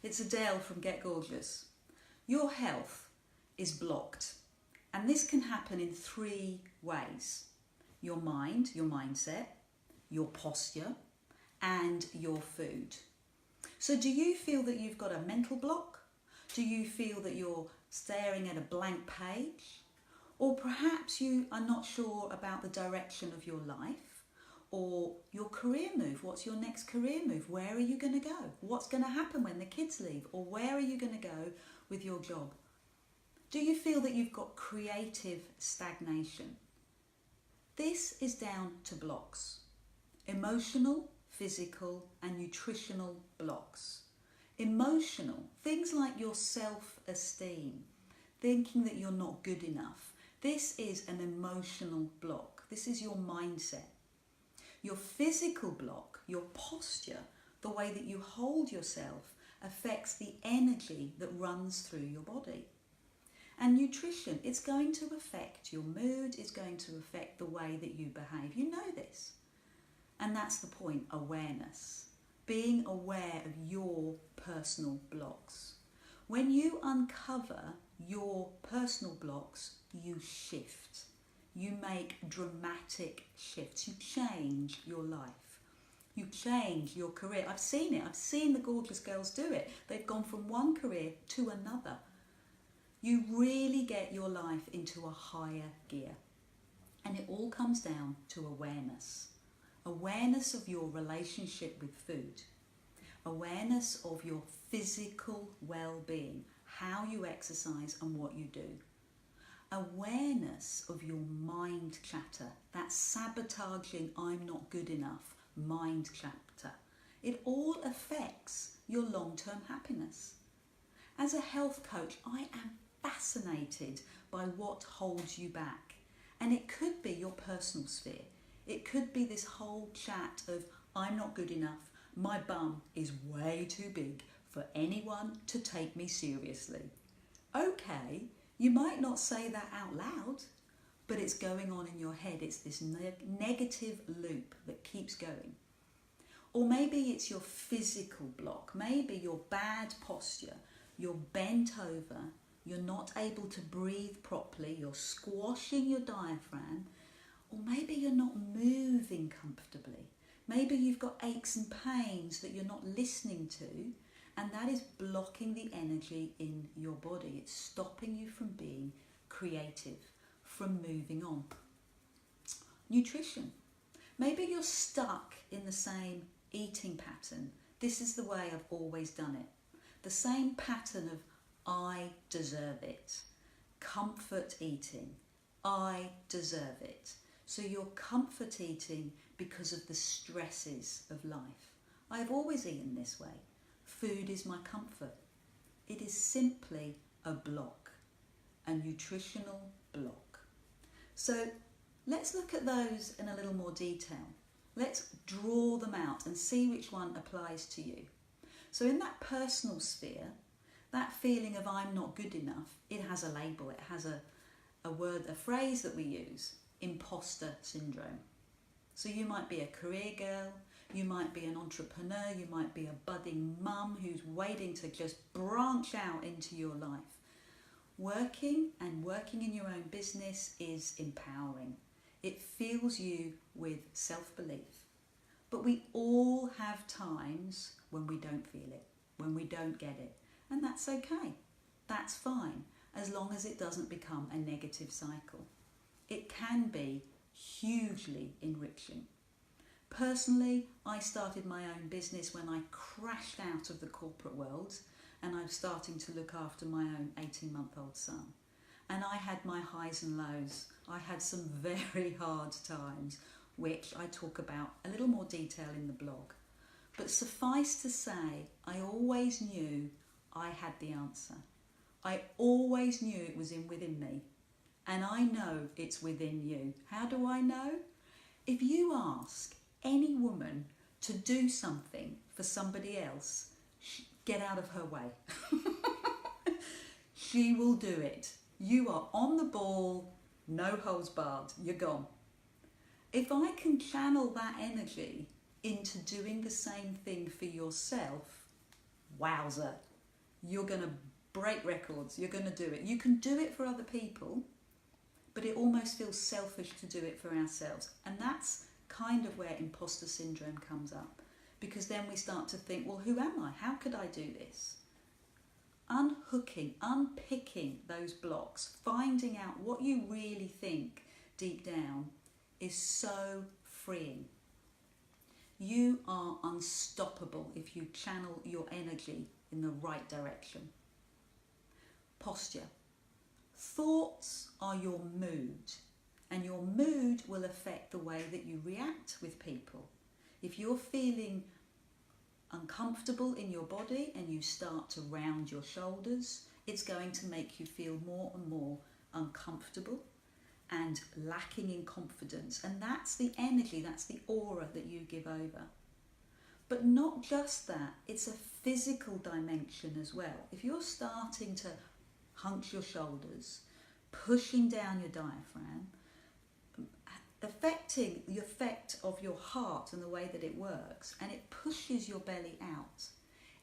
It's Adele from Get Gorgeous. Your health is blocked, and this can happen in 3 ways. Your mind, your mindset, your posture, and your food. So do you feel that you've got a mental block? Do you feel that you're staring at a blank page? Or perhaps you are not sure about the direction of your life or your career move. What's your next career move? Where are you going to go? What's going to happen when the kids leave? Or where are you going to go with your job? Do you feel that you've got creative stagnation? This is down to blocks. Emotional, physical, and nutritional blocks. Emotional, things like your self-esteem, thinking that you're not good enough. This is an emotional block. This is your mindset. Your physical block, your posture, the way that you hold yourself, affects the energy that runs through your body. And nutrition, it's going to affect your mood, it's going to affect the way that you behave. You know this. And that's the point, awareness. Being aware of your personal blocks. When you uncover your personal blocks, you shift. You make dramatic shifts. You change your life. You change your career. I've seen it. I've seen the gorgeous girls do it. They've gone from one career to another. You really get your life into a higher gear. And it all comes down to awareness. Awareness of your relationship with food. Awareness of your physical well-being, how you exercise and what you do. Awareness of your mind chatter, that sabotaging I'm not good enough mind chatter. It all affects your long-term happiness. As a health coach, I am fascinated by what holds you back. And it could be your personal sphere. It could be this whole chat of I'm not good enough, my bum is way too big for anyone to take me seriously. Okay, you might not say that out loud, but it's going on in your head. It's this negative loop that keeps going. Or maybe it's your physical block. Maybe your bad posture, you're bent over, you're not able to breathe properly, you're squashing your diaphragm, or maybe you're not moving comfortably. Maybe you've got aches and pains that you're not listening to, and that is blocking the energy in your body. It's stopping you from being creative, from moving on. Nutrition. Maybe you're stuck in the same eating pattern. This is the way I've always done it. The same pattern of I deserve it. Comfort eating. I deserve it. So you're comfort eating because of the stresses of life. I have always eaten this way. Food is my comfort. It is simply a block, a nutritional block. So let's look at those in a little more detail. Let's draw them out and see which one applies to you. So in that personal sphere, that feeling of I'm not good enough, it has a label, it has a word, a phrase that we use, imposter syndrome. So you might be a career girl, you might be an entrepreneur, you might be a budding mum who's waiting to just branch out into your life. Working in your own business is empowering. It fills you with self-belief. But we all have times when we don't feel it, when we don't get it. And that's okay. That's fine, as long as it doesn't become a negative cycle. It can be hugely enriching. Personally, I started my own business when I crashed out of the corporate world and I'm starting to look after my own 18-month-old son. And I had my highs and lows. I had some very hard times, which I talk about a little more detail in the blog. But suffice to say, I always knew I had the answer. I always knew it was within me. And I know it's within you. How do I know? If you ask any woman to do something for somebody else, get out of her way. She will do it. You are on the ball, no holds barred, you're gone. If I can channel that energy into doing the same thing for yourself, wowzer, you're going to break records, you're going to do it. You can do it for other people, but it almost feels selfish to do it for ourselves. And that's kind of where imposter syndrome comes up, because then we start to think, well, who am I? How could I do this? Unhooking, unpicking those blocks, finding out what you really think deep down is so freeing. You are unstoppable if you channel your energy in the right direction. Posture. Thoughts are your mood, and your mood will affect the way that you react with people. If you're feeling uncomfortable in your body and you start to round your shoulders, it's going to make you feel more and more uncomfortable and lacking in confidence. And that's the energy, that's the aura that you give over. But not just that, it's a physical dimension as well. If you're starting to hunch your shoulders, pushing down your diaphragm, affecting the effect of your heart and the way that it works, and it pushes your belly out,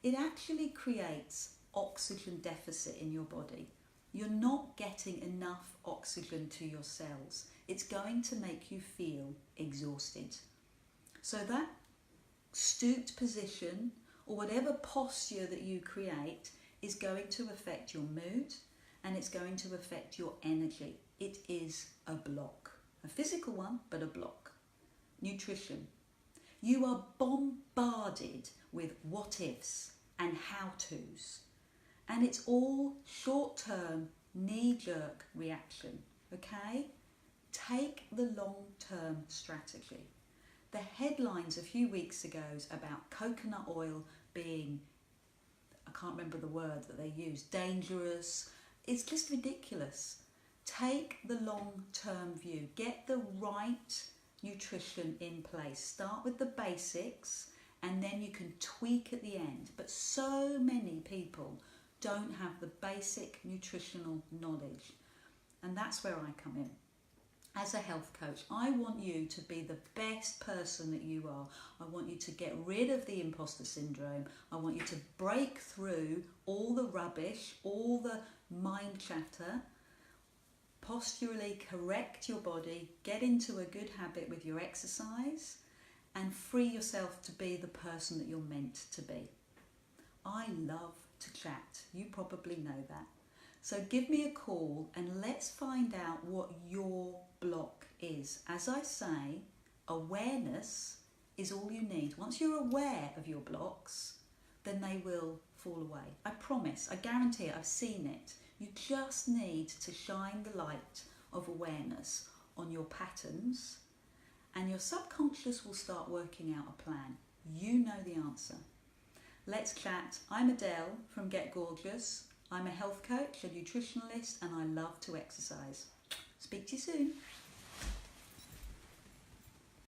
it actually creates oxygen deficit in your body. You're not getting enough oxygen to your cells. It's going to make you feel exhausted. So that stooped position or whatever posture that you create is going to affect your mood, and it's going to affect your energy. It is a block. A physical one, but a block. Nutrition. You are bombarded with what ifs and how to's. And it's all short-term, knee-jerk reaction. Okay? Take the long-term strategy. The headlines a few weeks ago about coconut oil being, I can't remember the word that they used, dangerous. It's just ridiculous. Take the long-term view. Get the right nutrition in place. Start with the basics and then you can tweak at the end. But so many people don't have the basic nutritional knowledge. And that's where I come in. As a health coach, I want you to be the best person that you are. I want you to get rid of the imposter syndrome. I want you to break through all the rubbish, all the mind chatter, posturally correct your body, get into a good habit with your exercise, and free yourself to be the person that you're meant to be. I love to chat. You probably know that. So give me a call and let's find out what your block is. As I say, awareness is all you need. Once you're aware of your blocks, then they will fall away. I promise, I guarantee it, I've seen it. You just need to shine the light of awareness on your patterns and your subconscious will start working out a plan. You know the answer. Let's chat. I'm Adele from Get Gorgeous. I'm a health coach, a nutritionalist, and I love to exercise. Speak to you soon.